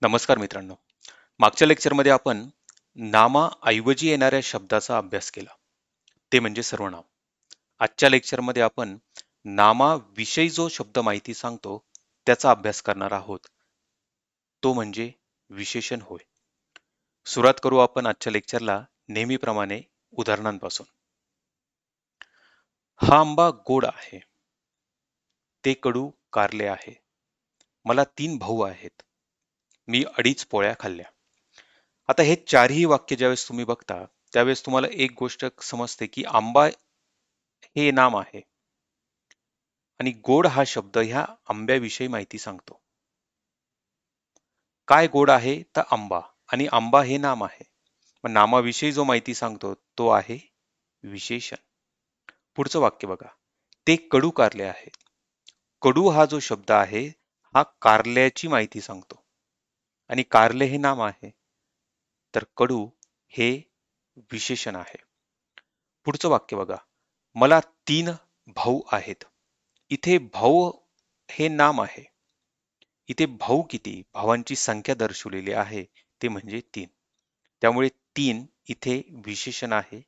नमस्कार मित्रांनो. मागच्या लेक्चरमध्ये आपण नामाऐवजी येणाऱ्या शब्दाचा अभ्यास केला. ते म्हणजे सर्वनाम. आजच्या लेक्चरमध्ये आपण नामाविषयी जो शब्द माहिती सांगतो त्याचा अभ्यास करणार आहोत. तो म्हणजे विशेषण होय. सुरुवात करू आपण आजच्या लेक्चरला नेहमीप्रमाणे उदाहरणांपासून. हा आंबा गोड आहे. ते कडू कारले आहे. मला 3 भाऊ आहेत. मी 2.5 पोळ्या खाल्ल्या. आता हे चारही वाक्य ज्यावेळेस तुम्ही बघता त्यावेळेस तुम्हाला एक गोष्ट समजते की आंबा हे नाम आहे आणि गोड हा शब्द ह्या आंब्याविषयी माहिती सांगतो. काय गोड आहे तर आंबा आणि आंबा हे नाम आहे. मग नामाविषयी जो माहिती सांगतो तो आहे विशेषण. पुढचं वाक्य बघा. ते कडू कारले आहे. कडू हा जो शब्द आहे हा कारल्याची माहिती सांगतो आणि कारले हे नाम आहे तर कडू हे विशेषण आहे. पुढचं वाक्य बघा. मला 3 भाऊ आहेत. इथे भाऊ हे नाम आहे. इथे भाऊ किती? भावांची संख्या दर्शवलेली आहे ते म्हणजे 3. त्यामुळे 3 इथे विशेषण आहे.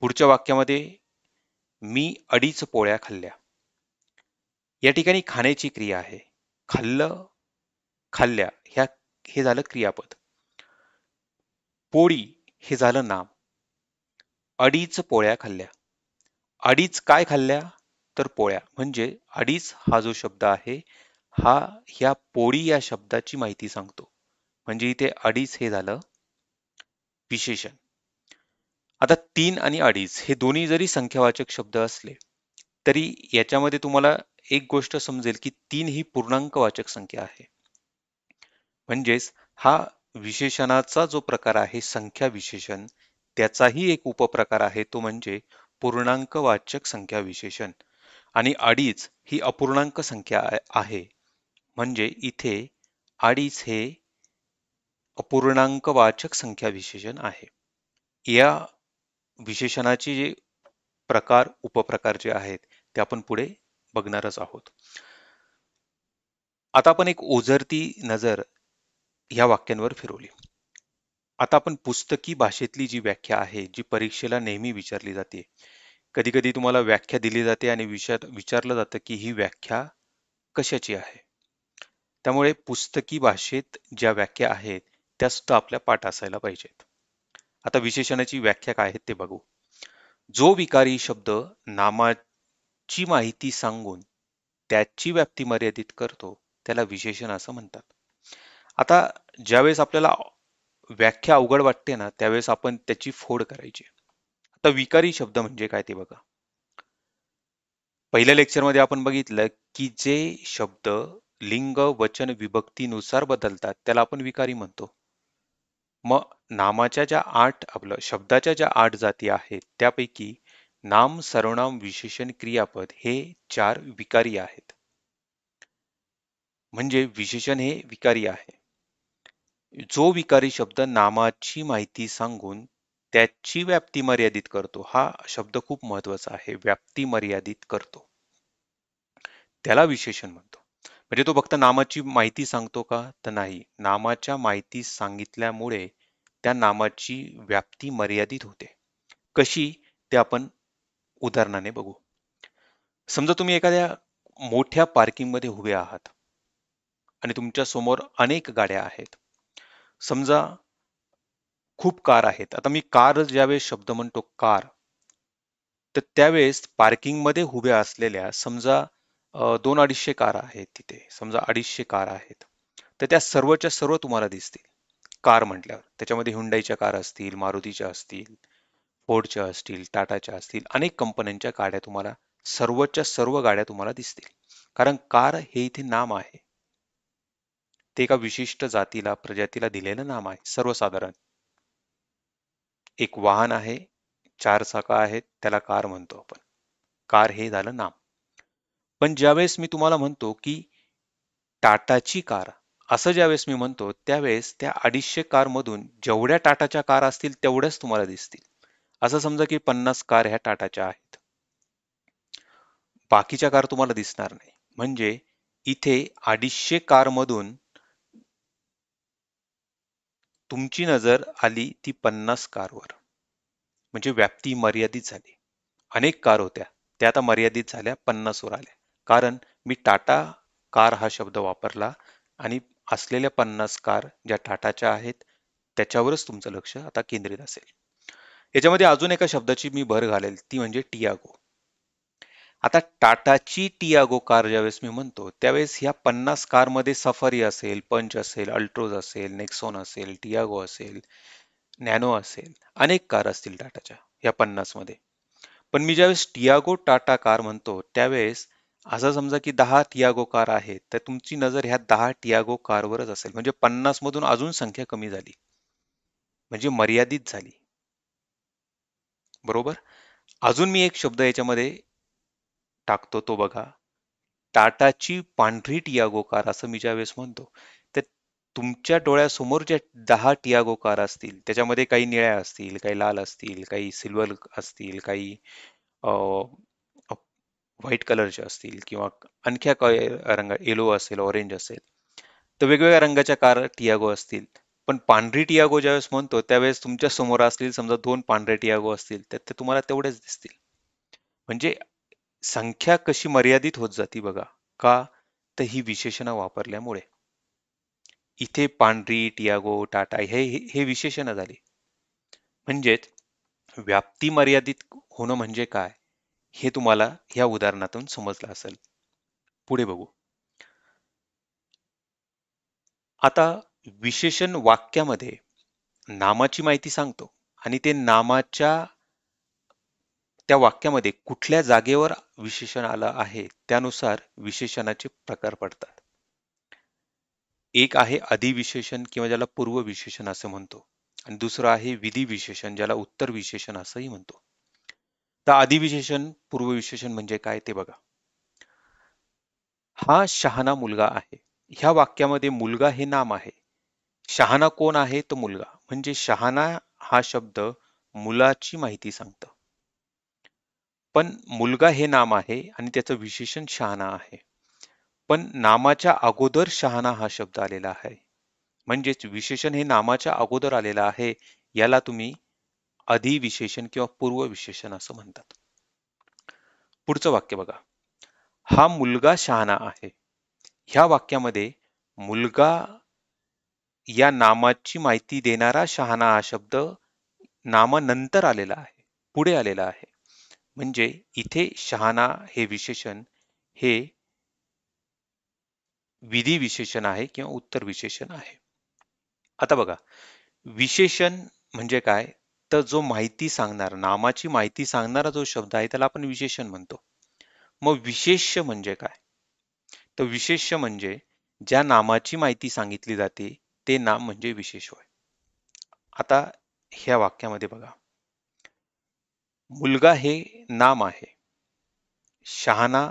पुढच्या वाक्यामध्ये मी 2.5 पोळ्या खाल्ल्या. या ठिकाणी खाण्याची क्रिया आहे. खाल्लं, खाल्ल्या हे झालं क्रियापद. पोळी हे झालं नाम. 2.5 पोळ्या खाल्ल्या. 2.5 काय खाल्ल्या? तर पोळ्या. म्हणजे 2.5 हा जो शब्द आहे हा ह्या पोळी या शब्दाची माहिती सांगतो. म्हणजे इथे 2.5 हे झालं विशेषण. आता 3 आणि 2.5 हे दोन्ही जरी संख्यावाचक शब्द असले तरी याच्यामध्ये तुम्हाला एक गोष्ट समजेल की 3 ही पूर्णांकवाचक संख्या आहे. म्हणजेच हा विशेषणाचा जो प्रकार आहे संख्या विशेषण त्याचाही एक उपप्रकार आहे तो म्हणजे पूर्णांकवाचक संख्या विशेषण. आणि 2.5 ही अपूर्णांक संख्या आहे. म्हणजे इथे 2.5 हे अपूर्णांकवाचक संख्या विशेषण आहे. या विशेषणाचे जे प्रकार उपप्रकार जे आहेत ते आपण पुढे बघणारच आहोत. आता आपण एक ओझरती नजर या वाक्यांवर फिरवली. आता आपण पुस्तकी भाषेतली जी व्याख्या आहे जी परीक्षेला नेहमी विचारली जाते. कधी कधी तुम्हाला व्याख्या दिली जाते आणि विचारलं जातं की ही व्याख्या कशाची आहे. त्यामुळे पुस्तकी भाषेत ज्या व्याख्या आहेत त्या सुद्धा आपल्या पाठ असायला पाहिजेत. आता विशेषणाची व्याख्या काय आहे ते बघू. जो विकारी शब्द नामाची माहिती सांगून त्याची व्याप्ती मर्यादित करतो त्याला विशेषण असं म्हणतात. आता ज्यावेळेस आपल्याला व्याख्या अवघड वाटते ना त्यावेळेस आपण त्याची फोड करायची. आता विकारी शब्द म्हणजे काय ते बघा. पहिल्या लेक्चरमध्ये आपण बघितलं की जे शब्द लिंग वचन विभक्तीनुसार बदलतात त्याला आपण विकारी म्हणतो. मग नामाच्या ज्या 8 आपलं शब्दाच्या ज्या 8 जाती आहेत त्यापैकी नाम सर्वनाम विशेषण क्रियापद हे 4 विकारी आहेत. म्हणजे विशेषण हे विकारी आहे. जो विकारी शब्द नामाची माहिती सांगून त्याची व्याप्ती मर्यादित करतो हा शब्द खूप महत्वाचा आहे. व्याप्ती मर्यादित करतो त्याला विशेषण म्हणतो. म्हणजे तो फक्त नामाची माहिती सांगतो का तर नाही. नामाच्या माहिती सांगितल्यामुळे त्या नामाची व्याप्ती मर्यादित होते. कशी ते आपण उदाहरणाने बघू. समजा तुम्ही एखाद्या मोठ्या पार्किंग मध्ये उभे आहात आणि तुमच्या समोर अनेक गाड्या आहेत. समजा खूप कार आहेत. आता मी कार ज्यावेळेस शब्द म्हणतो कार तर त्यावेळेस पार्किंग मध्ये उभ्या असलेल्या समजा 200-250 कार आहेत तिथे. समजा 250 कार आहेत. तर त्या सर्वच्या सर्व तुम्हाला दिसतील. कार म्हटल्यावर त्याच्यामध्ये हुंडाईच्या कार असतील, मारुतीच्या असतील, फोर्डच्या असतील, टाटाच्या असतील, अनेक कंपन्यांच्या गाड्या तुम्हाला सर्वच्या सर्व गाड्या तुम्हाला दिसतील. कारण कार हे इथे नाम आहे. ते एका विशिष्ट जातीला प्रजातीला दिलेलं नाम आहे. सर्वसाधारण एक वाहन आहे, 4 चाकं आहेत, त्याला कार म्हणतो आपण. कार हे झालं नाम. पण ज्यावेळेस मी तुम्हाला म्हणतो की टाटाची कार असं ज्यावेळेस मी म्हणतो त्यावेळेस त्या 250 कार मधून जेवढ्या टाटाच्या कार असतील तेवढ्याच तुम्हाला दिसतील. असं समजा की 50 कार ह्या टाटाच्या आहेत. बाकीच्या कार तुम्हाला दिसणार नाही. म्हणजे इथे 250 कार मधून तुमची नजर आली ती 50 कारवर, म्हणजे व्याप्ती मर्यादित झाली. अनेक कार होत्या, त्या आता मर्यादित झाल्या, 50 वर आल्या. कारण मी टाटा कार हा शब्द वापरला आणि असलेल्या 50 कार ज्या टाटाच्या आहेत त्याच्यावरच तुमचं लक्ष आता केंद्रित असेल. याच्यामध्ये अजून एका शब्दाची मी भर घालेल, ती म्हणजे टियागो. आता टाटाची टियागो कार ज्यावेळेस मी म्हणतो त्यावेळेस ह्या 50 कारमध्ये सफारी असेल, पंच असेल, अल्ट्रोज असेल, नेक्सॉन असेल, टियागो असेल, नॅनो असेल, अनेक कार असतील टाटाच्या या 50 मध्ये. पण मी ज्यावेळेस टियागो टाटा कार म्हणतो त्यावेळेस असं समजा की 10 टियागो कार आहेत, तर तुमची नजर ह्या 10 टियागो कारवरच असेल, म्हणजे 50 मधून अजून संख्या कमी झाली, म्हणजे मर्यादित झाली. बरोबर. अजून मी एक शब्द याच्यामध्ये टाकतो, तो बघा. टाटाची पांढरी टियागो कार असं मी ज्यावेळेस म्हणतो, तर तुमच्या डोळ्यासमोर ज्या 10 टियागो कार असतील त्याच्यामध्ये काही निळ्या असतील, काही लाल असतील, काही सिल्वर असतील, काही व्हाईट कलरचे असतील किंवा आणखी काही रंग, येलो असेल, ऑरेंज असेल, तर वेगवेगळ्या रंगाच्या कार टियागो असतील. पण पांढरी टियागो ज्यावेळेस म्हणतो त्यावेळेस तुमच्या समोर असतील समजा 2 पांढरे टियागो असतील तर ते तुम्हाला तेवढेच दिसतील. म्हणजे संख्या कशी मर्यादित होत जाती बघा. का? तर ही विशेषणं वापरल्यामुळे. इथे पांढरी, टियागो, टाटा हे विशेषणं झाली. म्हणजेच व्याप्ती मर्यादित होणं म्हणजे काय? हे तुम्हाला ह्या उदाहरणातून समजलं असेल. पुढे बघू. आता विशेषण वाक्यामध्ये नामाची माहिती सांगतो आणि ते नामाच्या त्या वाक्यामध्ये कुठल्या जागेवर विशेषण आलं आहे त्यानुसार विशेषणाचे प्रकार पडतात. एक आहे अधिविशेषण किंवा ज्याला पूर्व विशेषण असं म्हणतो आणि दुसरं आहे विधी विशेषण ज्याला उत्तर विशेषण असंही म्हणतो. तर अधिविशेषण पूर्व विशेषण म्हणजे काय ते बघा. हा शहाणा मुलगा आहे. ह्या वाक्यामध्ये मुलगा हे नाम आहे. शहाणा कोण आहे? तो मुलगा. म्हणजे शहाणा हा शब्द मुलाची माहिती सांगतं. पण मुलगा हे नाम आहे आणि त्याचं विशेषण शहाणा आहे. पण नामाच्या अगोदर शहाणा हा शब्द आलेला आहे. म्हणजेच विशेषण हे नामाच्या अगोदर आलेलं आहे. याला तुम्ही अधिविशेषण किंवा पूर्व विशेषण असं म्हणतात. पुढचं वाक्य बघा. हा मुलगा शहाणा आहे. ह्या वाक्यामध्ये मुलगा या नामाची माहिती देणारा शहाणा हा शब्द नामानंतर आलेला आहे, पुढे आलेला आहे. म्हणजे इथे शहाणा हे विशेषण हे विधी विशेषण आहे किंवा उत्तर विशेषण आहे. आता बघा, विशेषण म्हणजे काय? तर जो माहिती सांगणार, नामाची माहिती सांगणारा जो शब्द आहे त्याला आपण विशेषण म्हणतो. मग विशेष्य म्हणजे काय? तर विशेष्य म्हणजे ज्या नामाची माहिती सांगितली जाते ते नाम म्हणजे विशेष होय. आता ह्या वाक्यामध्ये बघा, मुलगा हे नाम आहे, शहाणा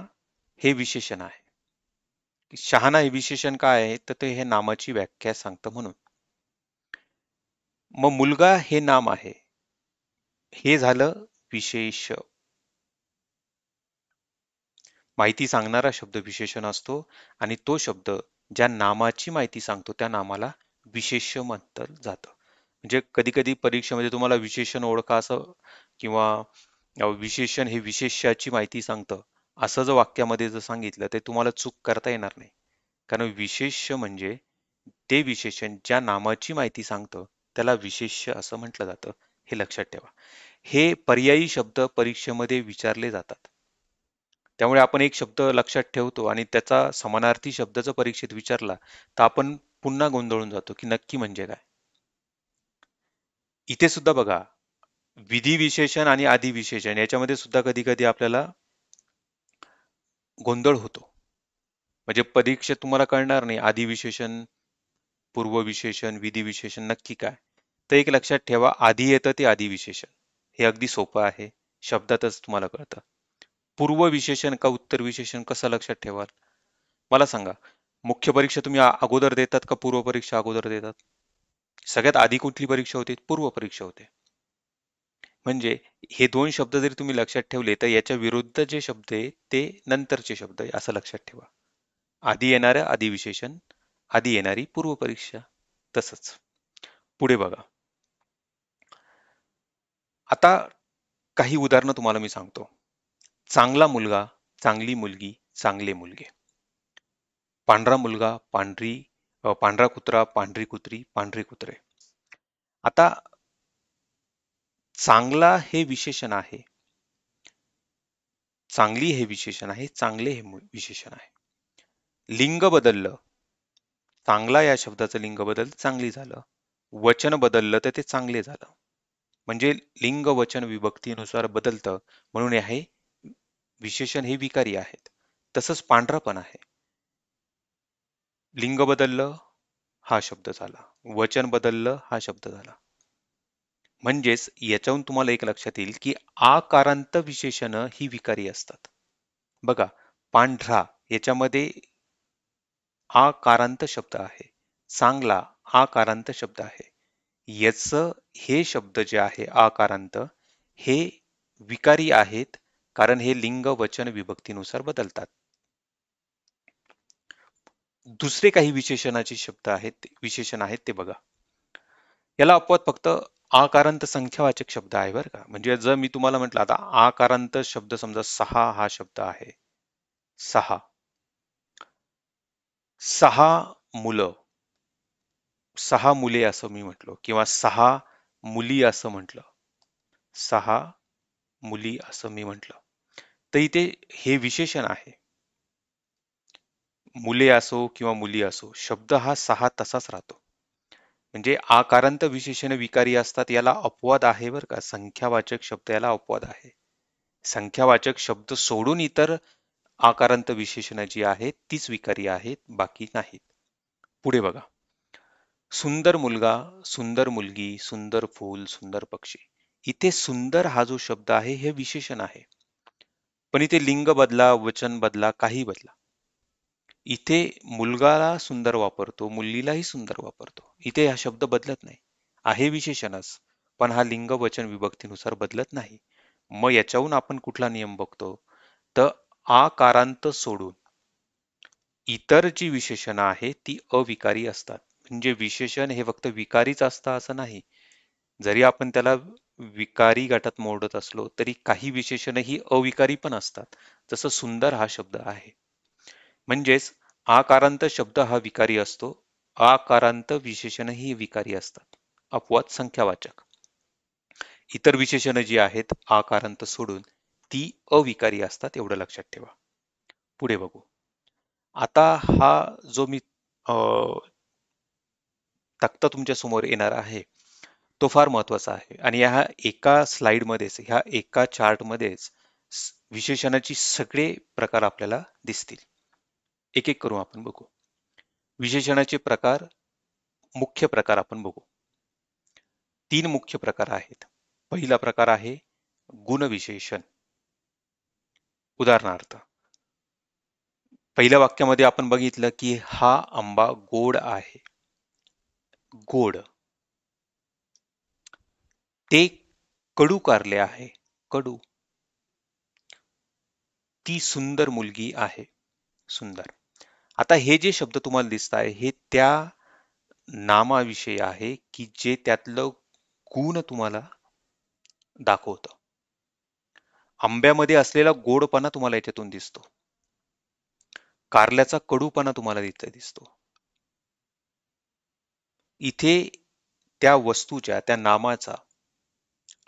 हे विशेषण आहे. शहाणा हे विशेषण काय आहे? तर ते हे नामाची व्याख्या सांगतं म्हणून. मग मुलगा हे नाम आहे, हे झालं विशेष्य. माहिती सांगणारा शब्द विशेषण असतो आणि तो शब्द ज्या नामाची माहिती सांगतो त्या नामाला विशेष्य म्हटलं जातं. म्हणजे कधी कधी परीक्षेमध्ये तुम्हाला विशेषण ओळखा असं किंवा विशेषण हे विशेष्याची माहिती सांगतं असं जर वाक्यामध्ये जर सांगितलं तर तुम्हाला चूक करता येणार नाही. कारण विशेष्य म्हणजे ते विशेषण ज्या नामाची माहिती सांगतं त्याला विशेष्य असं म्हटलं जातं. हे लक्षात ठेवा. हे पर्यायी शब्द परीक्षेमध्ये विचारले जातात. त्यामुळे आपण एक शब्द लक्षात ठेवतो आणि त्याचा समानार्थी शब्द जर परीक्षेत विचारला तर आपण पुन्हा गोंधळून जातो की नक्की म्हणजे काय. इथे सुद्धा बघा, विधी विशेषण आणि अधिविशेषण याच्यामध्ये सुद्धा कधी कधी आपल्याला गोंधळ होतो. म्हणजे परीक्षेत तुम्हाला कळणार नाही अधिविशेषण, पूर्व विशेषण, विधी विशेषण नक्की काय. तर एक लक्षात ठेवा, आधी येतं ते अधिविशेषण. हे अगदी सोपं आहे, शब्दातच तुम्हाला कळतं. पूर्व विशेषण का उत्तर विशेषण कसं लक्षात ठेवाल? मला सांगा, मुख्य परीक्षा तुम्ही अगोदर देतात का पूर्व परीक्षा अगोदर देतात? सगळ्यात आधी कुठली परीक्षा होते? पूर्व परीक्षा होते. म्हणजे हे दोन शब्द जरी तुम्ही लक्षात ठेवले तर याच्या विरुद्ध जे शब्द आहे ते नंतरचे शब्द आहे असं लक्षात ठेवा. आधी येणारं अधिविशेषण, आधी येणारी पूर्व परीक्षा. तसंच पुढे बघा. आता काही उदाहरणं तुम्हाला मी सांगतो. चांगला मुलगा, चांगली मुलगी, चांगले मुलगे. पांढरा मुलगा, पांढरा कुत्रा, पांढरी कुत्री, पांढरे कुत्रे. आता चांगला हे विशेषण आहे, चांगली हे विशेषण आहे, चांगले हे विशेषण आहे. लिंग बदललं, चांगला या शब्दाचं लिंग बदललं, चांगली झालं. वचन बदललं तर ते चांगले झालं. म्हणजे लिंग वचन विभक्तीनुसार बदलतं, म्हणून हे विशेषण हे विकारी आहेत. तसंच पांढरा पण आहे. लिंग बदललं हा शब्द झाला, वचन बदललं हा शब्द झाला. म्हणजेच याच्याहून तुम्हाला एक लक्षात येईल की आकारांत विशेषण ही विकारी असतात. बघा, पांढरा याच्यामध्ये आकारांत शब्द आहे, चांगला आकारांत शब्द आहे. याच हे शब्द जे आहे आकारांत हे विकारी आहेत, कारण हे लिंग वचन विभक्तीनुसार बदलतात. दुसरे काही विशेषणाचे शब्द आहेत, विशेषण आहेत ते बघा. याला अपवाद फक्त आकारांत संख्यावाचक शब्द आहे बरं का. म्हणजे जर मी तुम्हाला म्हटलं आता आकारांत शब्द समजा 6 हा शब्द आहे, 6 मुलं, 6 मुले असं मी म्हटलो किंवा 6 मुली असं म्हटलं, 6 मुली असं मी म्हटलं, तर इथे हे विशेषण आहे. मुले असो किंवा मुली असो, शब्द हा 6 तसाच राहतो. म्हणजे आकारांत विशेषण विकारी असतात, याला अपवाद आहे बरं का. संख्यावाचक शब्द याला अपवाद आहे. संख्यावाचक शब्द सोडून इतर आकारांत विशेषण जी आहेत तीच विकारी आहेत, बाकी नाहीत. पुढे बघा. सुंदर मुलगा, सुंदर मुलगी, सुंदर फूल, सुंदर पक्षी. इथे सुंदर हा जो शब्द आहे हे विशेषण आहे, पण इथे लिंग बदला, वचन बदला, काही बदला. इथे मुलगाला सुंदर वापरतो, मुलीलाही सुंदर वापरतो. इथे हा शब्द बदलत नाही, आहे विशेषणच, पण हा लिंग वचन विभक्तीनुसार बदलत नाही. मग याच्याहून आपण कुठला नियम बघतो, तर आकारांत सोडून इतर जी विशेषणं आहेत ती अविकारी असतात. म्हणजे विशेषण हे फक्त विकारीच असतं असं नाही. जरी आपण त्याला विकारी गटात मोडत असलो तरी काही विशेषण ही अविकारी पण असतात. जसं सुंदर हा शब्द आहे. म्हणजेच आकारांत शब्द हा विकारी असतो, आकारांत विशेषणही विकारी असतात. अपवाद संख्यावाचक. इतर विशेषणं जी आहेत आकारांत सोडून ती अविकारी असतात, एवढं लक्षात ठेवा. पुढे बघू. आता हा जो मी तक्ता तुमच्या समोर येणार आहे तो फार महत्वाचा आहे, आणि ह्या एका स्लाइडमध्येच, ह्या एका चार्टमध्येच विशेषणाची सगळे प्रकार आपल्याला दिसतील. एक एक करून आपण बघू. विशेषणाचे प्रकार, मुख्य प्रकार आपण बघू. 3 मुख्य प्रकार आहेत. पहिला प्रकार आहे गुणविशेषण. उदाहरणार्थ, पहिल्या वाक्यामध्ये आपण बघितलं की हा आंबा गोड आहे. गोड. ते कडू कारले आहे. कडू. ती सुंदर मुलगी आहे. सुंदर. आता हे जे शब्द तुम्हाला दिसत आहे हे त्या नामाविषयी आहे की जे त्यातलं गुण तुम्हाला दाखवतं. आंब्यामध्ये असलेला गोडपणा तुम्हाला याच्यातून दिसतो, कारल्याचा कडूपणा तुम्हाला इथे दिसतो. इथे त्या वस्तूच्या, त्या नामाचा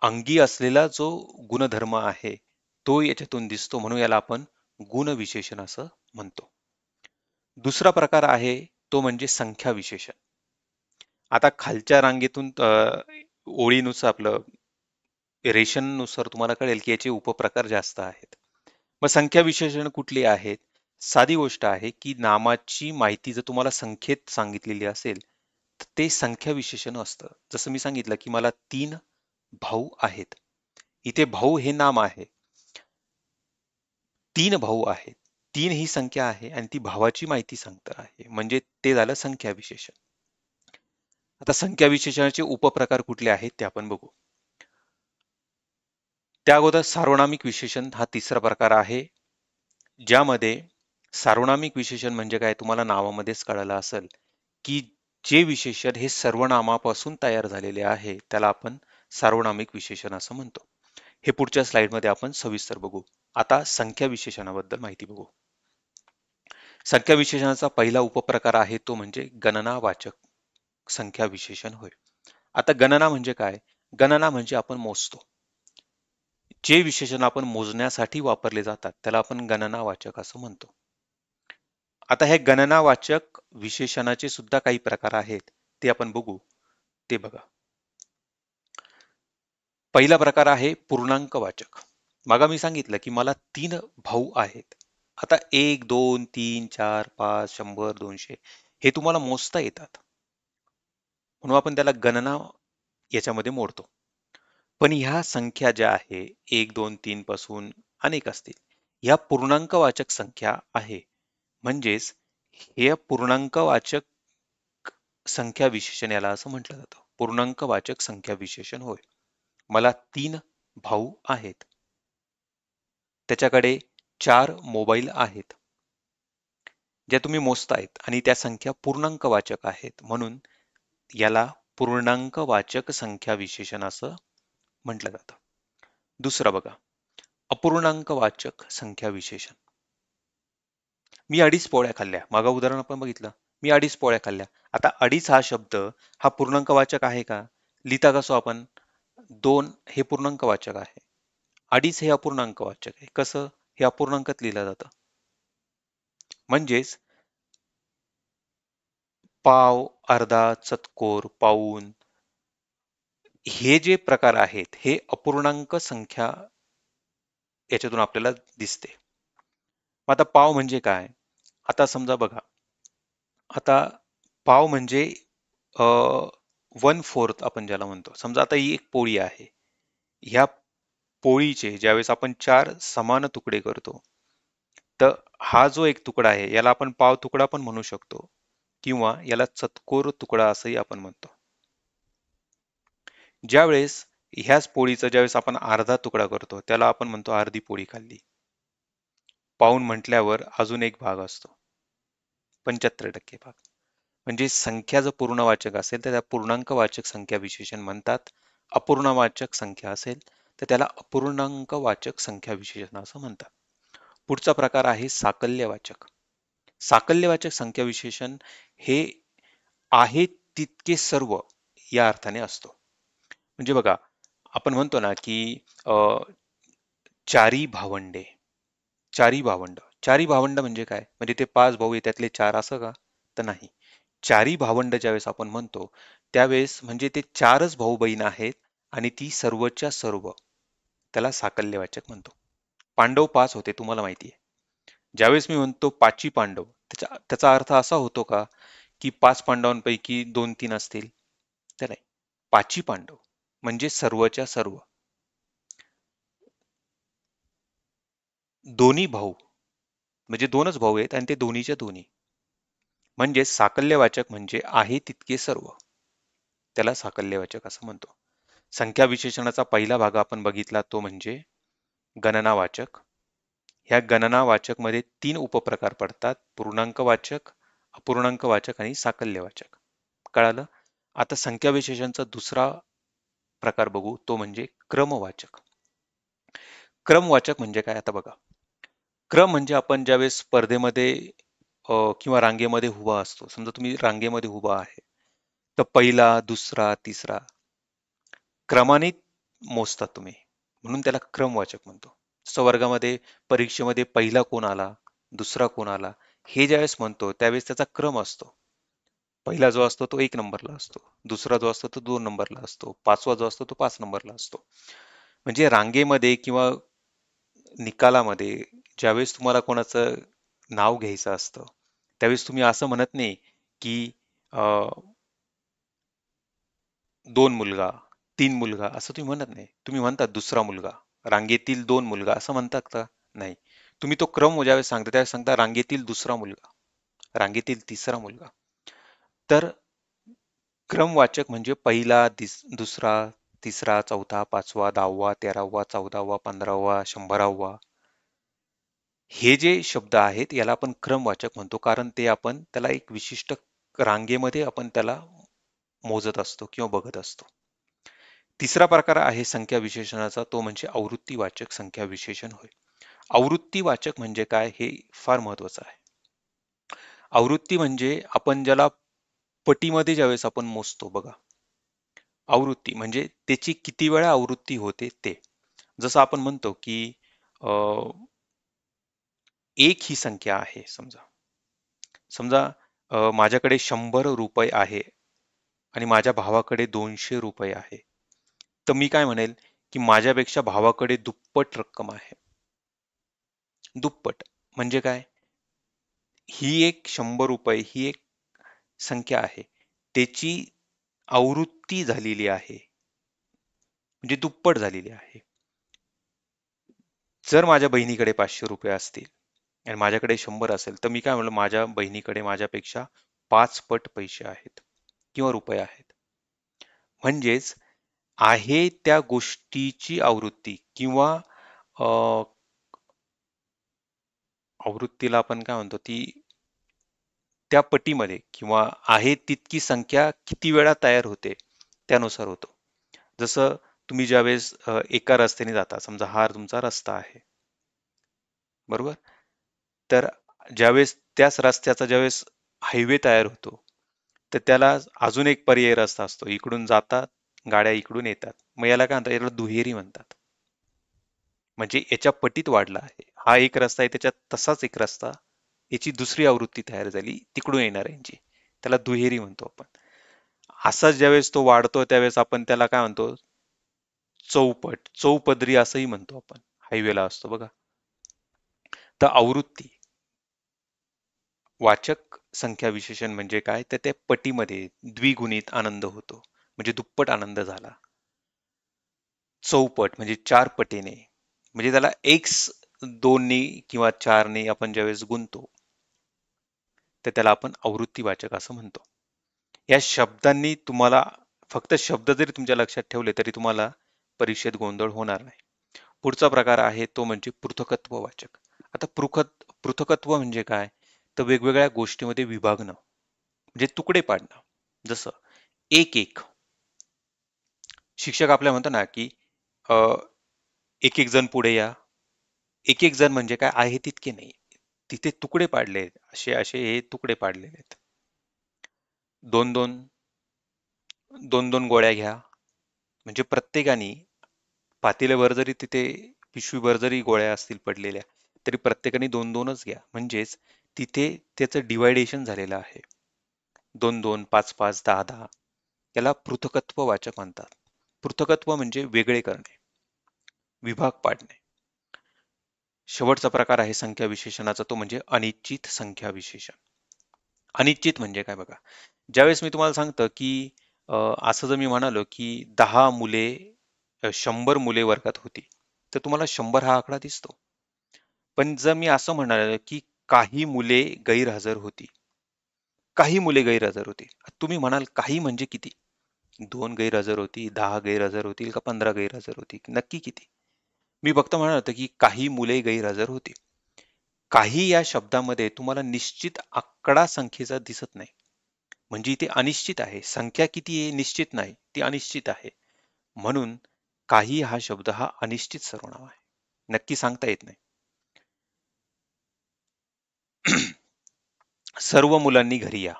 अंगी असलेला जो गुणधर्म आहे तो याच्यातून दिसतो, म्हणून याला आपण गुणविशेषण असं म्हणतो. दुसरा प्रकार आहे तो म्हणजे संख्या विशेषण. आता खालच्या रांगेतून ओळीनुसार आपलं रेषांनुसार तुम्हाला कळेल की याचे उपप्रकार जास्त आहेत. मग संख्या विशेषण कुठली आहेत? साधी गोष्ट आहे की नामाची माहिती जर तुम्हाला संख्येत सांगितलेली असेल तर ते संख्या विशेषण असतं. जसं मी सांगितलं की मला 3 भाऊ आहेत. इथे भाऊ हे नाम आहे, 3 भाऊ आहेत. 3 ही संख्या आहे आणि ती भावाची माहिती सांगत आहे, म्हणजे ते झालं संख्या विशेषण. आता संख्या विशेषणाचे उपप्रकार कुठले आहेत ते आपण बघू. त्या अगोदर सार्वनामिक विशेषण हा तिसरा प्रकार आहे, ज्यामध्ये सार्वनामिक विशेषण म्हणजे काय तुम्हाला नावामध्येच कळालं असेल की जे विशेषण हे सर्वनामापासून तयार झालेले आहे त्याला आपण सार्वनामिक विशेषण असं म्हणतो. हे पुढच्या स्लाइडमध्ये आपण सविस्तर बघू. आता संख्या विशेषणाबद्दल माहिती बघू. संख्या विशेषणाचा पहिला उपप्रकार आहे तो म्हणजे गणनावाचक संख्या विशेषण होय. आता गणना म्हणजे काय? गणना म्हणजे आपण मोजतो. जे विशेषण आपण मोजण्यासाठी वापरले जातात त्याला आपण गणनावाचक असं म्हणतो. आता हे गणनावाचक विशेषणाचे सुद्धा काही प्रकार आहेत ते आपण बघू. ते बघा. पहिला प्रकार आहे पूर्णांकवाचक. मग मी सांगितलं की मला 3 भाऊ आहेत. आता 1, 2, 3, 4, 5, 100, 200 हे तुम्हाला मोजता येतात. म्हणून आपण त्याला गणना याच्यामध्ये मोडतो. पण ह्या संख्या ज्या आहे 1, 2, 3 पासून अनेक असतील. ह्या पूर्णांकवाचक संख्या आहे. म्हणजेच हे पूर्णांकवाचक संख्या विशेषण याला असं म्हटलं जातं. पूर्णांकवाचक संख्या विशेषण होय. मला 3 भाऊ आहेत. त्याच्याकडे 4 मोबाईल आहेत. ज्या तुम्ही मोजतायत आणि त्या संख्या पूर्णांकवाचक आहेत. म्हणून याला पूर्णांकवाचक संख्या विशेषण असं म्हटलं जातं. दुसरं बघा. अपूर्णांकवाचक संख्या विशेषण. मी 2.5 पोळ्या खाल्ल्या. मागं उदाहरण आपण बघितलं. मी 2.5 पोळ्या खाल्ल्या. आता 2.5 हा शब्द हा पूर्णांकवाचक आहे का? लिहिता कसो आपण? 2 हे पूर्णांकवाचक आहे. 2.5 हे अपूर्णांकवाचक आहे. कसं? हे अपूर्णांकात लिहिलं जातं. म्हणजेच पाव, अर्धा, चतकोर, पाऊण हे जे प्रकार आहेत हे अपूर्णांक संख्या याच्यातून आपल्याला दिसते. मग आता पाव म्हणजे काय? आता समजा बघा. आता पाव म्हणजे 1/4 आपण ज्याला म्हणतो. समजा आता ही एक पोळी आहे. ह्या पोळीचे ज्यावेळेस आपण 4 समान तुकडे करतो, तर हा जो एक तुकडा आहे याला आपण पाव तुकडा पण म्हणू शकतो किंवा याला चतकोर तुकडा असंही आपण म्हणतो. ज्यावेळेस ह्याच पोळीचा ज्यावेळेस आपण अर्धा तुकडा करतो त्याला आपण म्हणतो अर्धी पोळी खाल्ली. पाऊण म्हटल्यावर अजून एक भाग असतो. 75% भाग. म्हणजे संख्या जर पूर्णवाचक असेल तर त्या पूर्णांकवाचक संख्या विशेषण म्हणतात. अपूर्णवाचक संख्या असेल तर त्याला अपूर्णांकवाचक संख्या विशेषण असं म्हणतात. पुढचा प्रकार आहे साकल्यवाचक. साकल्यवाचक संख्या विशेषण हे आहे तितके सर्व या अर्थाने असतो. म्हणजे बघा आपण म्हणतो ना की चारी भावंडे. चारी भावंड. चारी भावंड म्हणजे काय? म्हणजे ते 5 भाऊ आहे त्यातले 4 असं का? तर नाही. चारी भावंड ज्यावेळेस आपण म्हणतो त्यावेळेस म्हणजे ते 4च भाऊ बहीण आहेत आणि ती सर्वच्या सर्व. त्याला साकल्यवाचक म्हणतो. पांडव 5 होते तुम्हाला माहिती आहे. ज्यावेळेस मी म्हणतो पाची पांडव त्याचा अर्थ असा होतो का की 5 पांडवांपैकी 2-3 असतील? तर नाही. पाची पांडव म्हणजे सर्वच्या सर्व. दोन्ही भाऊ म्हणजे 2च भाऊ आहेत आणि ते दोन्हीच्या दोन्ही. म्हणजे साकल्यवाचक म्हणजे आहे तितके सर्व. त्याला साकल्यवाचक असं म्हणतो. संख्या विशेषणाचा पहिला भाग आपण बघितला तो म्हणजे गणनावाचक. ह्या गणनावाचक मध्ये 3 उपप्रकार पडतात. पूर्णांकवाचक, अपूर्णांकवाचक आणि साकल्यवाचक. कळालं? आता संख्या विशेषणाचा दुसरा प्रकार बघू तो म्हणजे क्रमवाचक. क्रमवाचक म्हणजे काय आता बघा. क्रम म्हणजे आपण ज्यावेळेस स्पर्धेमध्ये किंवा रांगेमध्ये उभा असतो. समजा तुम्ही रांगेमध्ये उभा आहे. तर पहिला, दुसरा, तिसरा क्रमाने मोजतात तुम्ही. म्हणून त्याला क्रमवाचक म्हणतो. जसं वर्गामध्ये परीक्षेमध्ये पहिला कोण आला, दुसरा कोण आला हे ज्यावेळेस म्हणतो त्यावेळेस त्याचा क्रम असतो. पहिला जो असतो तो 1 नंबरला असतो. दुसरा जो असतो तो 2 नंबरला असतो. पाचवा जो असतो तो 5 नंबरला असतो. म्हणजे रांगेमध्ये किंवा निकालामध्ये ज्यावेळेस तुम्हाला कोणाचं नाव घ्यायचं असतं त्यावेळेस तुम्ही असं म्हणत नाही की 2 मुलगा, 3 मुलगा असं तुम्ही म्हणत नाही. तुम्ही म्हणता दुसरा मुलगा, रांगेतील 2 मुलगा असं म्हणतात का? नाही. तुम्ही तो क्रम ज्यावेळेस सांगता त्यावेळेस सांगता रांगेतील दुसरा मुलगा, रांगेतील तिसरा मुलगा. तर क्रमवाचक म्हणजे पहिला, दुसरा, तिसरा, चौथा, पाचवा, 10वा, 13वा, 14वा, 15वा, 100वा हे जे शब्द आहेत याला आपण क्रमवाचक म्हणतो कारण ते आपण त्याला एक विशिष्ट रांगेमध्ये आपण त्याला मोजत असतो किंवा बघत असतो. तिसरा प्रकार आहे संख्या विशेषणाचा, तो म्हणजे आवृत्तीवाचक संख्या विशेषण होय. आवृत्तीवाचक म्हणजे काय हे फार महत्वाचं आहे. आवृत्ती म्हणजे आपण ज्याला पटीमध्ये ज्यावेळेस आपण मोजतो बघा, आवृत्ती म्हणजे त्याची किती वेळा आवृत्ती होते ते. जसं आपण म्हणतो की एक ही संख्या आहे. समजा समजा माझ्याकडे 100 रुपये आहे आणि माझ्या भावाकडे 200 रुपये आहे. तर मी काय म्हणेल की माझ्यापेक्षा भावाकडे दुप्पट रक्कम आहे. दुप्पट म्हणजे काय? ही एक 100 रुपये ही एक संख्या आहे, त्याची आवृत्ती झालेली आहे, म्हणजे दुप्पट झालेली आहे. जर माझ्या बहिणीकडे 500 रुपये असतील आणि माझ्याकडे 100 असेल, तर मी काय म्हणलो, माझ्या बहिणीकडे माझ्यापेक्षा 5 पट पैसे आहेत किंवा रुपये आहेत. म्हणजेच आहे त्या गोष्टीची आवृत्ती किंवा आवृत्तीला आपण काय म्हणतो, ती त्या पटीमध्ये किंवा आहे तितकी संख्या किती वेळा तयार होते त्यानुसार होतो. जसं तुम्ही ज्यावेळेस एका रस्त्याने जाता, समजा हा तुमचा रस्ता आहे, बरोबर? तर ज्यावेळेस त्याच रस्त्याचा ज्यावेळेस हायवे तयार होतो, तर त्याला अजून एक पर्यायी रस्ता असतो. इकडून जातात गाड्या, इकडून येतात. मग याला काय म्हणतात? याला दुहेरी म्हणतात. म्हणजे याच्या पटीत वाढला आहे. हा एक रस्ता आहे, त्याच्यात तसाच एक रस्ता, याची दुसरी आवृत्ती तयार झाली तिकडून येणाऱ्यांची. त्याला दुहेरी म्हणतो आपण. असाच ज्यावेळेस तो वाढतो त्यावेळेस आपण त्याला काय म्हणतो? चौपट, चौपदरी असंही म्हणतो आपण. हायवेला असतो बघा. तर आवृत्ती वाचक संख्या विशेषण म्हणजे काय? तर त्या पटीमध्ये द्विगुणित आनंद होतो, म्हणजे दुप्पट आनंद झाला. चौपट म्हणजे 4 पटीने, म्हणजे त्याला x 2 किंवा 4 आपण ज्यावेळेस गुणतो, तर त्याला आपण आवृत्तीवाचक असं म्हणतो. या शब्दांनी तुम्हाला फक्त शब्द जरी तुमच्या लक्षात ठेवले तरी तुम्हाला परीक्षेत गोंधळ होणार नाही. पुढचा प्रकार आहे तो म्हणजे पृथकत्व वाचक. आता पृथकत्व म्हणजे काय? तर वेगवेगळ्या गोष्टीमध्ये विभागणं, म्हणजे तुकडे पाडणं. जसं एक एक, शिक्षक आपल्याला म्हणतो ना की एक एक जण पुढे या. एक एक जण म्हणजे काय? आहे तितके नाही, तिथे तुकडे पाडले आहेत. असे असे हे तुकडे पाडलेले आहेत. दोन दोन, दोन दोन गोळ्या घ्या, म्हणजे प्रत्येकाने पातेल्यावर जरी तिथे पिशवीभर जरी गोळ्या असतील पडलेल्या, तरी प्रत्येकाने दोन दोनच घ्या. म्हणजेच तिथे त्याचं डिवायडेशन झालेलं आहे. दोन दोन, पाच पाच, दहा दहा. याला पृथकत्व वाचक म्हणतात. पृथकत्व म्हणजे वेगळे करणे, विभाग पाडणे. शेवटचा प्रकार आहे संख्या विशेषणाचा, तो म्हणजे अनिश्चित संख्या विशेषण. अनिश्चित म्हणजे काय बघा, ज्यावेळेस मी तुम्हाला सांगतो की असं जर मी म्हणालो की 10 मुले 100 मुले वर्गात होती, तर तुम्हाला 100 हा आकडा दिसतो. पण जर मी असं म्हणालो की काही मुले गैरहजर होती, काही मुले गैरहजर होती, तुम्ही म्हणाल काही म्हणजे किती? 2 गैरहजर होती, 10 गैरहजर होतील का 15 गैरहजर होती, नक्की किती? मी फक्त म्हणत होतो की काही मुले गैरहजर होती. काही या शब्दामध्ये तुम्हाला निश्चित आकडा संख्येचा दिसत नाही, म्हणजे ती अनिश्चित आहे. संख्या किती आहे निश्चित नाही, ती अनिश्चित आहे. म्हणून काही हा शब्द हा अनिश्चित सर्वनाम आहे, नक्की सांगता येत नाही. सर्व मुलांनी घरी या,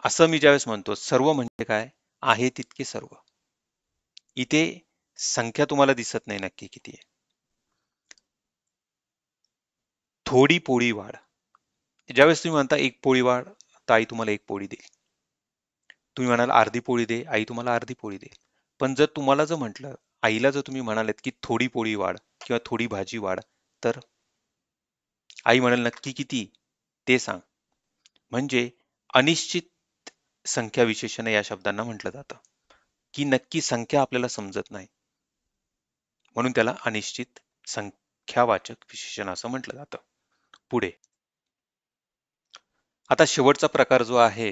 असं मी ज्यावेळेस म्हणतो, सर्व म्हणजे काय? आहे तितके सर्व. इथे संख्या तुम्हाला दिसत नाही नक्की किती आहे. थोडी पोळी वाढ, ज्यावेळेस तुम्ही म्हणता एक पोळी वाढ, तर आई तुम्हाला एक पोळी देईल. तुम्ही म्हणाल अर्धी पोळी दे, आई तुम्हाला अर्धी पोळी देईल. पण जर तुम्हाला जर म्हटलं, आईला जर तुम्ही म्हणालेत की थोडी पोळी वाढ किंवा थोडी भाजी वाढ, तर आई म्हणाल नक्की किती ते सांग. म्हणजे अनिश्चित संख्या विशेषण या शब्दांना म्हटलं जातं, की नक्की संख्या आपल्याला समजत नाही, म्हणून त्याला अनिश्चित संख्यावाचक विशेषण असं म्हटलं जातं. पुढे आता शेवटचा प्रकार जो आहे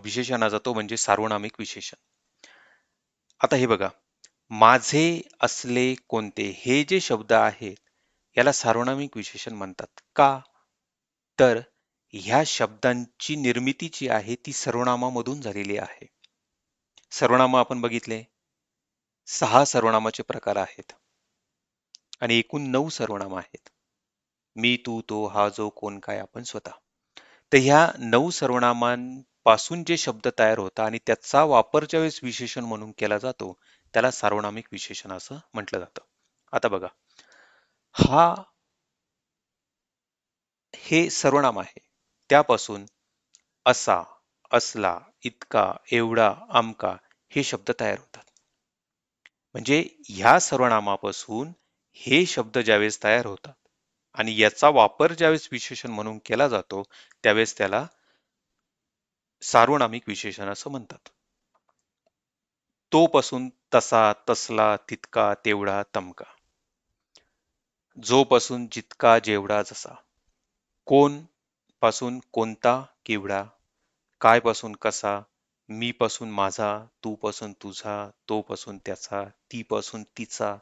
विशेषणाचा, तो म्हणजे सार्वनामिक विशेषण. आता हे बघा, माझे असले कोणते, हे जे शब्द आहेत याला सार्वनामिक विशेषण म्हणतात. का? तर ह्या शब्दांची निर्मिती जी आहे ती सर्वनामामधून झालेली आहे. सर्वनाम आपण बघितले 6 सर्वनामाचे प्रकार आहेत आणि एकूण 9 सर्वनाम आहेत. मी, तू, तो, हा, जो, कोण, काय, आपण, स्वतः. तर ह्या 9 सर्वनामांपासून जे शब्द तयार होतात आणि त्याचा वापर ज्यावेळेस विशेषण म्हणून केला जातो, त्याला सार्वनामिक विशेषण असं म्हटलं जातं. आता बघा, हा हे सर्वनाम आहे. त्यापासून असा, असला, इतका, एवढा, अमका हे शब्द तयार होतात. म्हणजे ह्या सर्वनामापासून हे शब्द ज्यावेळेस तयार होतात आणि याचा वापर ज्यावेळेस विशेषण म्हणून केला जातो, त्यावेळेस त्याला सार्वनामिक विशेषण असं म्हणतात. तो पासून तसा, तसला, तितका, तेवढा, तमका. जो पासून जितका, जेवढा, जसा. कोण पासून कोणता, केवढा. काय पासून कसा, मी पासून माझा, तू पासून तुझा, तो पासून त्याचा, ती पासून तिचा.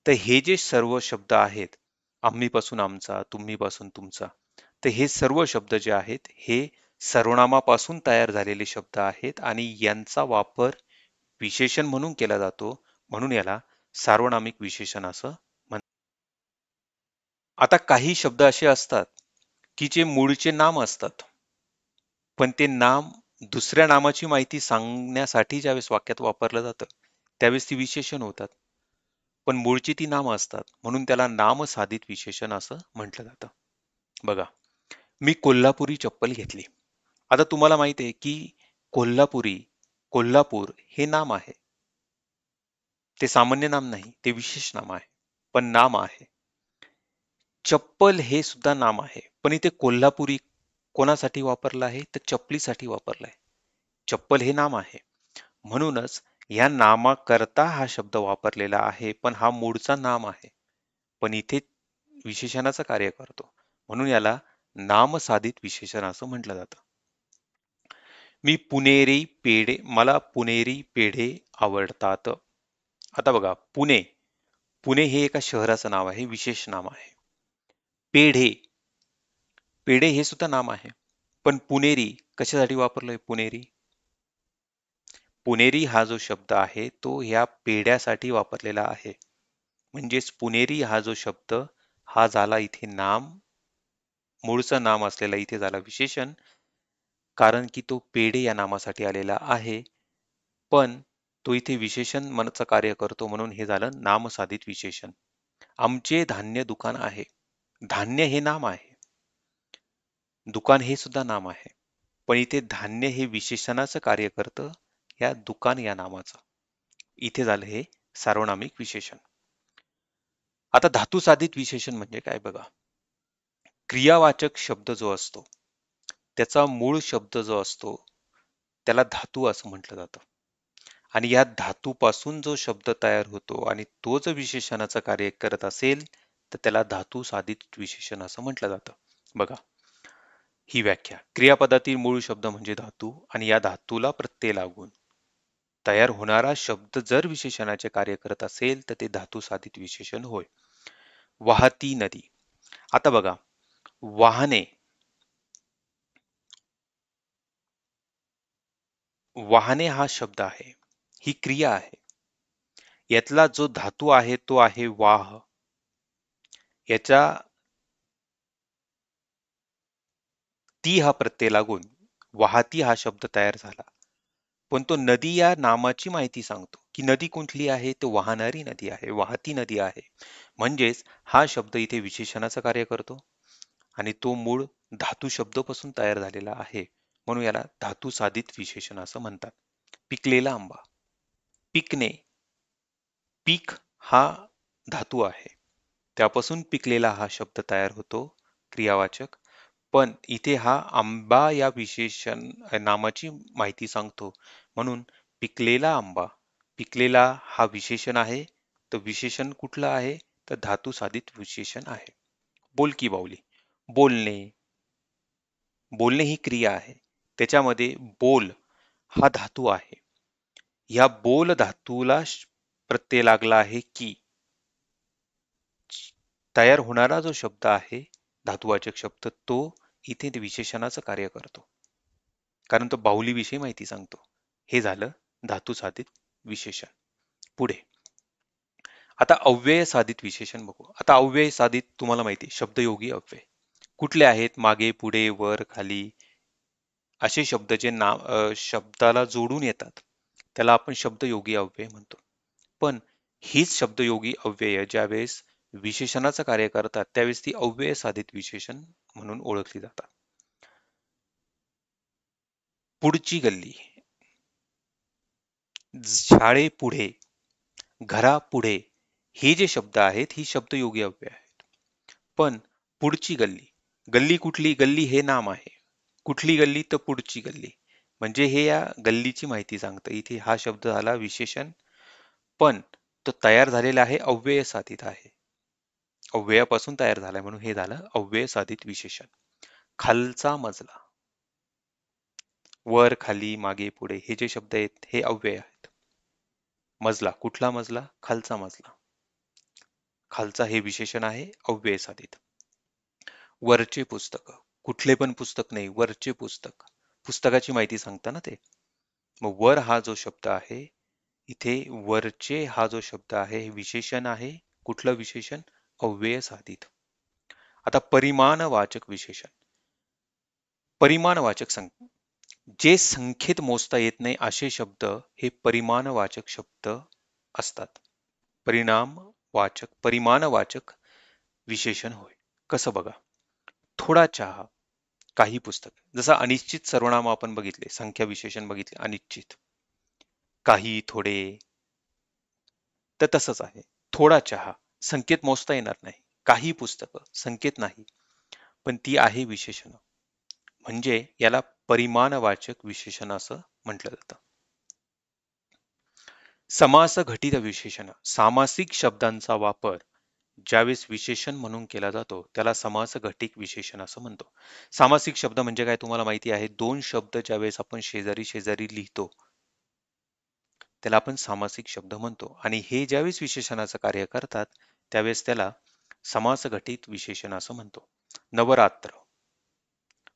तर हे जे सर्व शब्द आहेत, आम्ही पासून आमचा, तुम्ही पासून तुमचा, तर हे सर्व शब्द जे आहेत हे सर्वनामापासून तयार झालेले शब्द आहेत आणि यांचा वापर विशेषण म्हणून केला जातो, म्हणून याला सार्वनामिक विशेषण असं म्हणतात. आता काही शब्द असे असतात की जे मूळचे नाम असतात, पण ते नाम दुसऱ्या नामाची माहिती सांगण्यासाठी ज्यावेळेस वाक्यात वापरलं जातं, त्यावेळेस ती विशेषण होतात. पण मूळची ती नामं असतात, म्हणून त्याला नामसाधित विशेषण असं म्हटलं जातं. बघा, मी कोल्हापुरी चप्पल घेतली. आता तुम्हाला माहिती आहे की कोल्हापुरी, कोल्हापूर हे नाम आहे. ते सामान्य नाम नाही, ते विशेष नाम आहे, पण नाम आहे. चप्पल हे सुद्धा नाम आहे, पण इथे कोल्हापुरी कोणासाठी वापरलं आहे, तर चपलीसाठी वापरलं आहे. चप्पल हे नाम आहे, म्हणूनच या नामाकरता हा शब्द वापरलेला आहे, पण हा मूळचा नाम आहे. पण इथे विशेषणाचं कार्य करतो, म्हणून याला नामसाधित विशेषण असं म्हटलं जातं. मला पुणेरी पेढे आवडतात. आता बघा, पुणे, पुणे हे एका शहराचं नाव आहे, विशेष नाम आहे. पेढे, पेढे हे सुद्धा नाम आहे, पण पुणेरी कशासाठी वापरलोय पुणेरी? पुणेरी हा जो शब्द आहे तो ह्या पेढ्यासाठी वापरलेला आहे. म्हणजेच पुणेरी हा जो शब्द हा झाला इथे नाम, मूळचं नाम असलेला इथे झाला विशेषण, कारण की तो पेढे या नामासाठी आलेला आहे. पण तो इथे विशेषण मनाचं कार्य करतो, म्हणून हे झालं नामसाधित विशेषण. आमचे धान्य दुकान आहे. धान्य हे नाम आहे, दुकान हे सुद्धा नाम आहे, पण इथे धान्य हे विशेषणाचं कार्य करतं या दुकान या नामाचं. इथे झालं हे सार्वनामिक विशेषण. आता धातुसाधित विशेषण म्हणजे काय बघा, क्रियावाचक शब्द जो असतो त्याचा मूळ शब्द जो असतो त्याला धातू असं म्हटलं जातं आणि या धातूपासून जो शब्द तयार होतो आणि तो जर विशेषणाचं कार्य करत असेल तर त्याला धातुसाधित विशेषण असं म्हटलं जातं. बघा ही व्याख्या, क्रियापदातील मूळ शब्द म्हणजे धातू आणि या धातूला प्रत्यय लागून तयार होणारा शब्द जर विशेषणाचे कार्य करत असेल तर ते धातुसाधित विशेषण होय. वाहती नदी. आता बघा, वाहने, वाहने हा शब्द आहे, ही क्रिया आहे. यातला जो धातू आहे तो आहे वाह. याच्या ती हा प्रत्यय लागून वाहती हा शब्द तयार झाला. पण तो नदी या नामाची माहिती सांगतो की नदी कुठली आहे, तो वाहणारी नदी आहे, वाहती नदी आहे. म्हणजेच हा शब्द इथे विशेषणाचं कार्य करतो आणि तो मूळ धातू शब्दापासून तयार झालेला आहे, म्हणून याला धातुसाधित विशेषण असं म्हणतात. पिकलेला आंबा. पिकणे, पीक हा धातू आहे, त्यापासून पिकलेला हा शब्द तयार होतो, क्रियावाचक. पण इथे हा आंबा या विशेषण नामाची माहिती सांगतो, म्हणून पिकलेला आंबा. पिकलेला हा विशेषण आहे, तर विशेषण कुठलं आहे, तर धातुसाधित विशेषण आहे. बोलकी बाहुली. बोलणे, बोलणे ही क्रिया आहे, त्याच्यामध्ये बोल हा धातू आहे. या बोल धातूला प्रत्यय लागला आहे की तयार होणारा जो शब्द आहे धातुवाचक शब्द तो इथे ते विशेषणाचं कार्य करतो, कारण तो बाहुलीविषयी माहिती सांगतो. हे झालं धातू साधित विशेषण. पुढे आता अव्यय साधित विशेषण बघू. आता अव्यय साधित तुम्हाला माहिती आहे, शब्दयोगी अव्यय कुठले आहेत? मागे, पुढे, वर, खाली असे शब्द जे शब्दाला जोडून येतात त्याला आपण शब्दयोगी अव्यय म्हणतो. पण हीच शब्दयोगी अव्यय ज्यावेळेस विशेषणाचं कार्य करतात त्यावेळेस ती अव्यय साधित विशेषण म्हणून ओळखली जातात. पुढची गल्ली, शाळेपुढे, घरापुढे हे जे शब्द आहेत ही शब्दयोगी अव्यय आहेत. पण पुढची गल्ली, गल्ली कुठली? गल्ली हे नाम आहे. कुठली गल्ली? तर पुढची गल्ली. म्हणजे हे या गल्लीची माहिती सांगतं. इथे हा शब्द झाला विशेषण, पण तो तयार झालेला आहे अव्यय साधित आहे. अव्ययापासून तयार झालाय म्हणून हे झालं अव्यय साधित विशेषण. खालचा मजला, वर, खाली, मागे, पुढे हे जे शब्द आहेत हे अव्यय आहेत. मजला, कुठला मजला? खालचा मजला. खालचा हे विशेषण आहे अव्यय साधित. वरचे पुस्तक, कुठले पण पुस्तक नाही, वरचे पुस्तक, पुस्तकाची माहिती सांगता ना ते. मग वर हा जो शब्द आहे, इथे वरचे हा जो शब्द आहे हे विशेषण आहे. कुठलं विशेषण? अव्यय साधित. आता परिमाणवाचक विशेषण, परिमाणवाचक जे संख्येत मोजता येत नाही असे शब्द हे परिमाणवाचक शब्द असतात. परिमाणवाचक विशेषण होय. कसं बघा, थोडा चहा, काही पुस्तक, जसं अनिश्चित सर्वनाम आपण बघितले, संख्या विशेषण बघितले अनिश्चित, काही, थोडे, तर तसंच आहे. थोडा चहा संख्येत मोजता येणार नाही, काही पुस्तकं संख्येत नाही, पण ती आहे विशेषण, म्हणजे याला परिमाणवाचक विशेषण असं म्हटलं जातं. समास घटित विशेषण, सामासिक शब्दांचा वापर ज्यावेळेस विशेषण म्हणून केला जातो त्याला समास घटित विशेषण असं म्हणतो. सामासिक शब्द म्हणजे काय तुम्हाला माहिती आहे, दोन शब्द ज्यावेळेस आपण शेजारी शेजारी लिहितो त्याला आपण सामासिक शब्द म्हणतो, आणि हे ज्यावेळेस विशेषणाचं कार्य करतात त्यावेळेस त्याला समास घटित विशेषण असं म्हणतो. नवरात्र,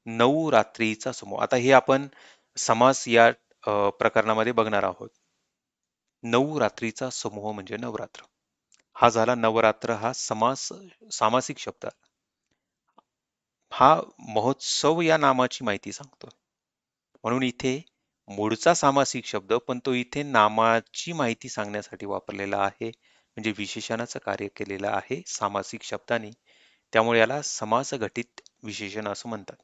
नऊ रात्रीचा समूह, आता हे आपण समास या प्रकरणामध्ये बघणार आहोत. नऊ रात्रीचा समूह म्हणजे नवरात्र. हा झाला नवरात्र, हा सामासिक शब्द. हा महोत्सव या नामाची माहिती सांगतो, म्हणून इथे मूळचा सामासिक शब्द पण तो इथे नामाची माहिती सांगण्यासाठी वापरलेला आहे, म्हणजे विशेषणाचं कार्य केलेलं आहे सामासिक शब्दाने, त्यामुळे याला समास घटित विशेषण असं म्हणतात.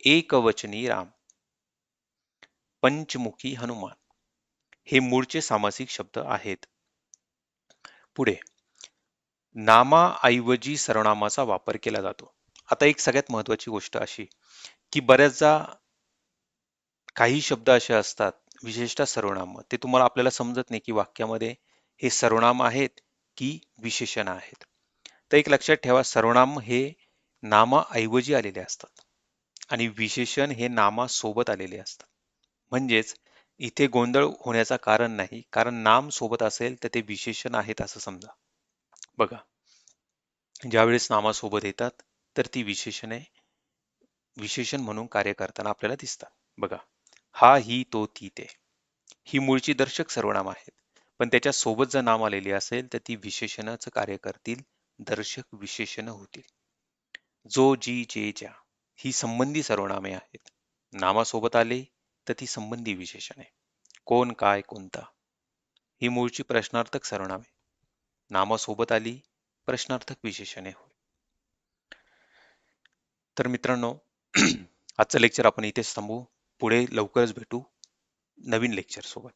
एकवचनी राम, पंचमुखी हनुमान हे मूळचे सामासिक शब्द आहेत. पुढे नामाऐवजी सर्वनामाचा वापर केला जातो. आता एक सगळ्यात महत्वाची गोष्ट अशी की बऱ्याचदा काही शब्द असे असतात, विशेषतः सर्वनाम, ते तुम्हाला आपल्याला समजत नाही की वाक्यामध्ये हे सर्वनाम आहेत की विशेषण आहेत. तर एक लक्षात ठेवा, सर्वनाम हे नामाऐवजी आलेले असतात आणि विशेषण हे नामासोबत आलेले असतात. म्हणजेच इथे गोंधळ होण्याचं कारण नाही, कारण नाम सोबत असेल तर ते विशेषण आहेत असं समजा. बघा, ज्यावेळेस नामासोबत येतात तर ती विशेषणे विशेषण म्हणून कार्य करताना आपल्याला दिसतात. बघा, हा, ही, तो, ती, ते ही मूळची दर्शक सर्वनाम आहेत, पण त्याच्या सोबत जर नाम आलेले असेल तर ती विशेषणाचं कार्य करतील, दर्शक विशेषण होतील. जो, जी, जे, ज्या ही संबंधी सर्वनामे आहेत. नामासोबत आले तर ती संबंधी विशेषणे. कोण, काय, कोणता ही मूळची प्रश्नार्थक सर्वनामे, नामासोबत आली प्रश्नार्थक विशेषणे होय. तर मित्रांनो, आजचं लेक्चर आपण इथेच थांबवू. पुढे लवकरच भेटू नवीन लेक्चर सोबत.